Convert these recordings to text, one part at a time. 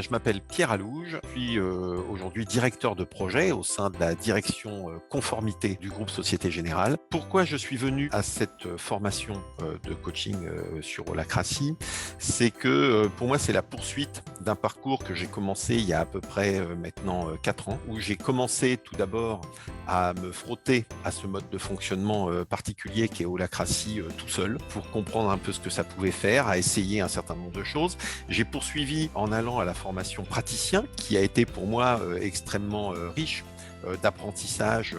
Je m'appelle Pierre Alouge, je suis aujourd'hui directeur de projet au sein de la direction conformité du groupe Société Générale. Pourquoi je suis venu à cette formation de coaching sur Holacracy? C'est que pour moi, c'est la poursuite d'un parcours que j'ai commencé il y a à peu près maintenant 4 ans, où j'ai commencé tout d'abord à me frotter à ce mode de fonctionnement particulier qui est Holacracy tout seul, pour comprendre un peu ce que ça pouvait faire, à essayer un certain nombre de choses. J'ai poursuivi en allant à la formation praticien, qui a été pour moi extrêmement riche d'apprentissage,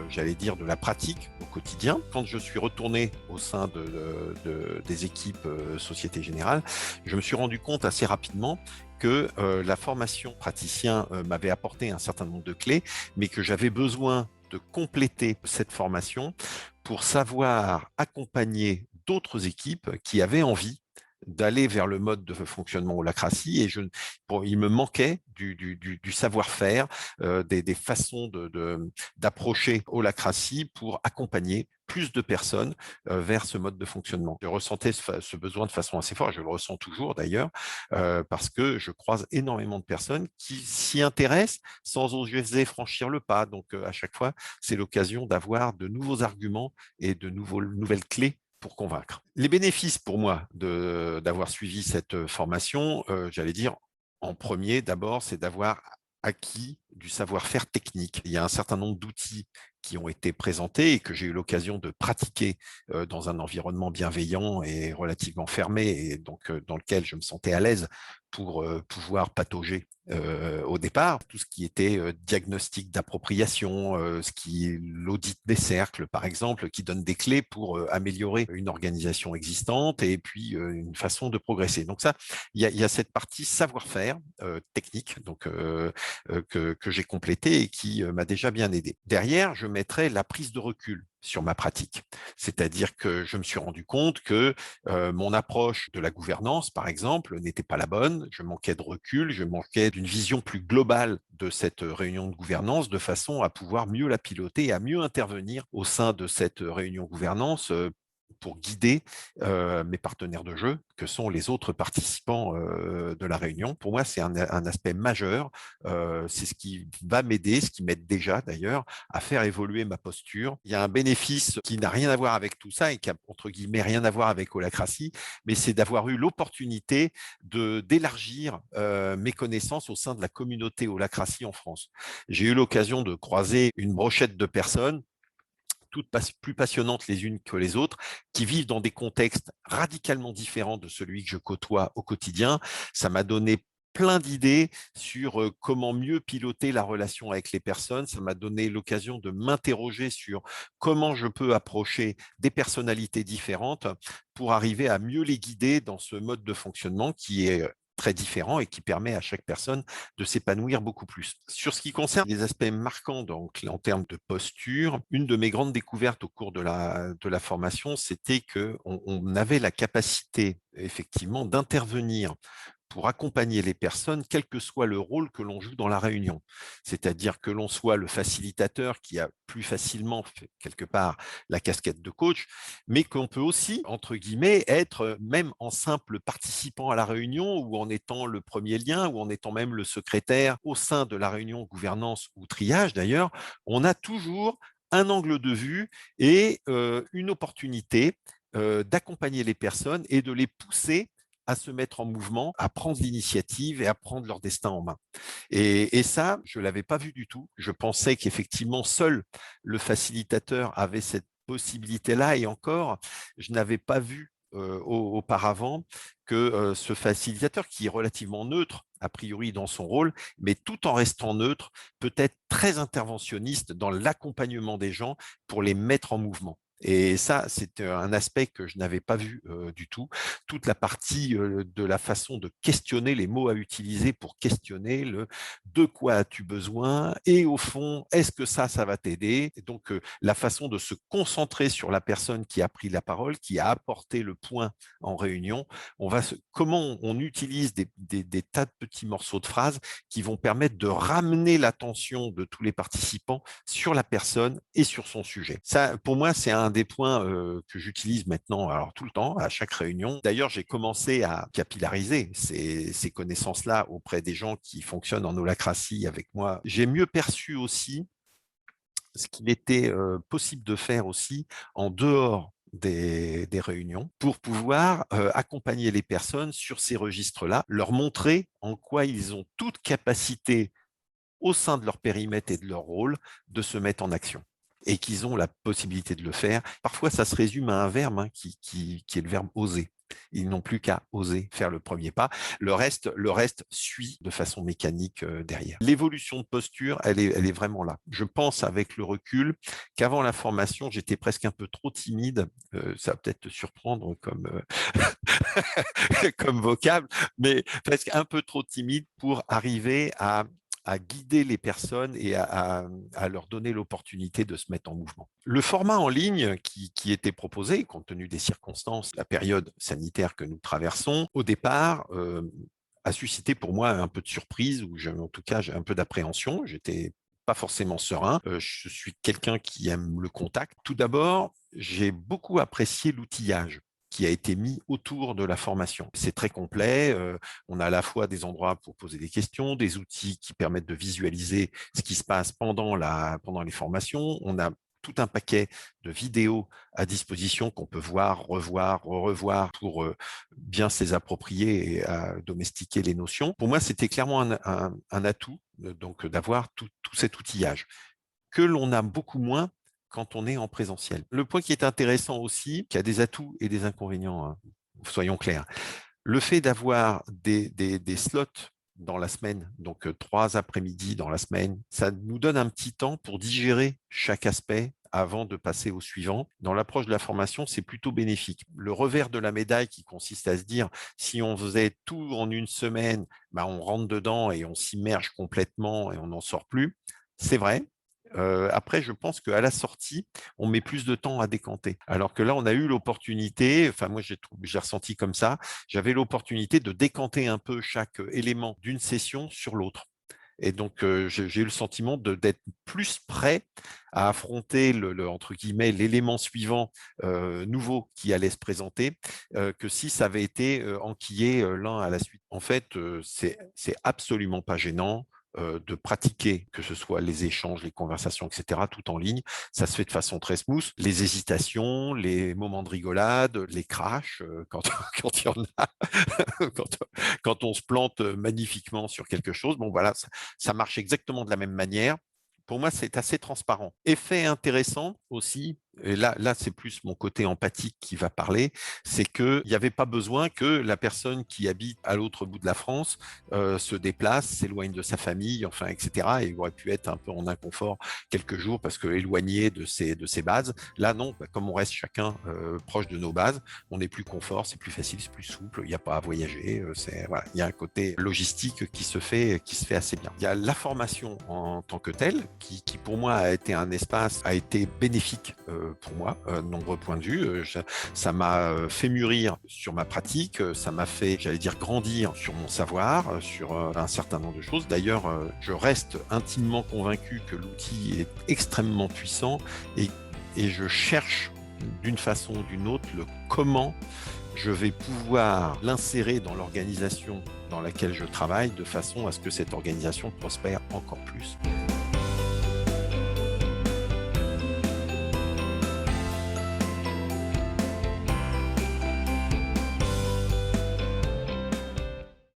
j'allais dire de la pratique au quotidien. Quand je suis retourné au sein des équipes Société Générale, je me suis rendu compte assez rapidement que la formation praticien m'avait apporté un certain nombre de clés, mais que j'avais besoin de compléter cette formation pour savoir accompagner d'autres équipes qui avaient envie d'aller vers le mode de fonctionnement Holacracy, et il me manquait du savoir-faire, des façons d'approcher Holacracy pour accompagner plus de personnes vers ce mode de fonctionnement. Je ressentais ce besoin de façon assez forte, je le ressens toujours d'ailleurs, parce que je croise énormément de personnes qui s'y intéressent sans oser franchir le pas. Donc à chaque fois, c'est l'occasion d'avoir de nouveaux arguments et de nouvelles clés pour convaincre. Les bénéfices pour moi d'avoir suivi cette formation, j'allais dire en premier d'abord, c'est d'avoir acquis du savoir-faire technique. Il y a un certain nombre d'outils qui ont été présentés et que j'ai eu l'occasion de pratiquer dans un environnement bienveillant et relativement fermé, et donc dans lequel je me sentais à l'aise pour pouvoir patauger au départ. Tout ce qui était diagnostic d'appropriation, l'audit des cercles, par exemple, qui donne des clés pour améliorer une organisation existante et puis une façon de progresser. Donc ça, il y a cette partie savoir-faire technique donc, que j'ai complété et qui m'a déjà bien aidé. Derrière, je mettrai la prise de recul sur ma pratique. C'est-à-dire que je me suis rendu compte que mon approche de la gouvernance, par exemple, n'était pas la bonne. Je manquais de recul, je manquais d'une vision plus globale de cette réunion de gouvernance, de façon à pouvoir mieux la piloter et à mieux intervenir au sein de cette réunion gouvernance pour guider mes partenaires de jeu, que sont les autres participants de la réunion. Pour moi, c'est un aspect majeur. C'est ce qui va m'aider, ce qui m'aide déjà d'ailleurs, à faire évoluer ma posture. Il y a un bénéfice qui n'a rien à voir avec tout ça et qui a, entre guillemets, rien à voir avec Holacracy, mais c'est d'avoir eu l'opportunité d'élargir mes connaissances au sein de la communauté Holacracy en France. J'ai eu l'occasion de croiser une brochette de personnes, toutes plus passionnantes les unes que les autres, qui vivent dans des contextes radicalement différents de celui que je côtoie au quotidien. Ça m'a donné plein d'idées sur comment mieux piloter la relation avec les personnes. Ça m'a donné l'occasion de m'interroger sur comment je peux approcher des personnalités différentes pour arriver à mieux les guider dans ce mode de fonctionnement qui est très différent et qui permet à chaque personne de s'épanouir beaucoup plus. Sur ce qui concerne les aspects marquants donc, en termes de posture, une de mes grandes découvertes au cours de la formation, c'était qu'on avait la capacité effectivement d'intervenir pour accompagner les personnes, quel que soit le rôle que l'on joue dans la réunion. C'est-à-dire que l'on soit le facilitateur qui a plus facilement, quelque part, la casquette de coach, mais qu'on peut aussi, entre guillemets, être même en simple participant à la réunion ou en étant le premier lien ou en étant même le secrétaire au sein de la réunion gouvernance ou triage d'ailleurs, on a toujours un angle de vue et une opportunité d'accompagner les personnes et de les pousser à se mettre en mouvement, à prendre l'initiative et à prendre leur destin en main. Et ça, je ne l'avais pas vu du tout. Je pensais qu'effectivement, seul le facilitateur avait cette possibilité-là, et encore, je n'avais pas vu auparavant que ce facilitateur, qui est relativement neutre, a priori dans son rôle, mais tout en restant neutre, peut être très interventionniste dans l'accompagnement des gens pour les mettre en mouvement. Et ça, c'est un aspect que je n'avais pas vu du tout. Toute la partie de la façon de questionner les mots à utiliser pour questionner le de quoi as-tu besoin et au fond, est-ce que ça va t'aider? Et donc, la façon de se concentrer sur la personne qui a pris la parole, qui a apporté le point en réunion. Comment on utilise des tas de petits morceaux de phrases qui vont permettre de ramener l'attention de tous les participants sur la personne et sur son sujet. Ça, pour moi, c'est un des points que j'utilise maintenant, alors tout le temps, à chaque réunion. D'ailleurs, j'ai commencé à capillariser ces connaissances-là auprès des gens qui fonctionnent en holacratie avec moi. J'ai mieux perçu aussi ce qu'il était possible de faire aussi en dehors des réunions pour pouvoir accompagner les personnes sur ces registres-là, leur montrer en quoi ils ont toute capacité au sein de leur périmètre et de leur rôle de se mettre en action et qu'ils ont la possibilité de le faire. Parfois, ça se résume à un verbe qui est le verbe oser. Ils n'ont plus qu'à oser faire le premier pas. Le reste suit de façon mécanique derrière. L'évolution de posture, elle est vraiment là. Je pense avec le recul qu'avant la formation, j'étais presque un peu trop timide. Ça va peut-être te surprendre comme vocable, mais presque un peu trop timide pour arriver à guider les personnes et à leur donner l'opportunité de se mettre en mouvement. Le format en ligne qui était proposé, compte tenu des circonstances, la période sanitaire que nous traversons, au départ, a suscité pour moi un peu de surprise, ou en tout cas j'ai un peu d'appréhension. J'étais pas forcément serein. Je suis quelqu'un qui aime le contact. Tout d'abord, j'ai beaucoup apprécié l'outillage qui a été mis autour de la formation. C'est très complet. On a à la fois des endroits pour poser des questions, des outils qui permettent de visualiser ce qui se passe pendant les formations. On a tout un paquet de vidéos à disposition qu'on peut voir, revoir, revoir pour bien se les approprier et domestiquer les notions. Pour moi, c'était clairement un atout donc d'avoir tout cet outillage que l'on a beaucoup moins quand on est en présentiel. Le point qui est intéressant aussi, qui a des atouts et des inconvénients, hein, soyons clairs, le fait d'avoir des slots dans la semaine, donc 3 après-midi dans la semaine, ça nous donne un petit temps pour digérer chaque aspect avant de passer au suivant. Dans l'approche de la formation, c'est plutôt bénéfique. Le revers de la médaille qui consiste à se dire, si on faisait tout en une semaine, bah on rentre dedans et on s'immerge complètement et on n'en sort plus, c'est vrai. Après, je pense qu'à la sortie, on met plus de temps à décanter. Alors que là, on a eu l'opportunité, enfin moi j'ai ressenti comme ça, j'avais l'opportunité de décanter un peu chaque élément d'une session sur l'autre. Et donc, j'ai eu le sentiment d'être plus prêt à affronter entre guillemets l'élément suivant nouveau qui allait se présenter que si ça avait été enquillé l'un à la suite. En fait, c'est absolument pas gênant de pratiquer, que ce soit les échanges, les conversations, etc., tout en ligne. Ça se fait de façon très smooth. Les hésitations, les moments de rigolade, les crashs, quand il y en a, quand, quand on se plante magnifiquement sur quelque chose, bon voilà, ça marche exactement de la même manière. Pour moi, c'est assez transparent. Effet intéressant aussi, et là c'est plus mon côté empathique qui va parler, c'est qu'il n'y avait pas besoin que la personne qui habite à l'autre bout de la France se déplace, s'éloigne de sa famille, enfin, etc. Et il aurait pu être un peu en inconfort quelques jours parce que éloigné de ses bases. Là, non, comme on reste chacun proche de nos bases, on est plus confort, c'est plus facile, c'est plus souple, il n'y a pas à voyager. Voilà, il y a un côté logistique qui se fait assez bien. Il y a la formation en tant que telle qui pour moi a été bénéfique pour moi, de nombreux points de vue. Ça m'a fait mûrir sur ma pratique, ça m'a fait, j'allais dire, grandir sur mon savoir, sur un certain nombre de choses. D'ailleurs, je reste intimement convaincu que l'outil est extrêmement puissant et je cherche d'une façon ou d'une autre le comment je vais pouvoir l'insérer dans l'organisation dans laquelle je travaille de façon à ce que cette organisation prospère encore plus.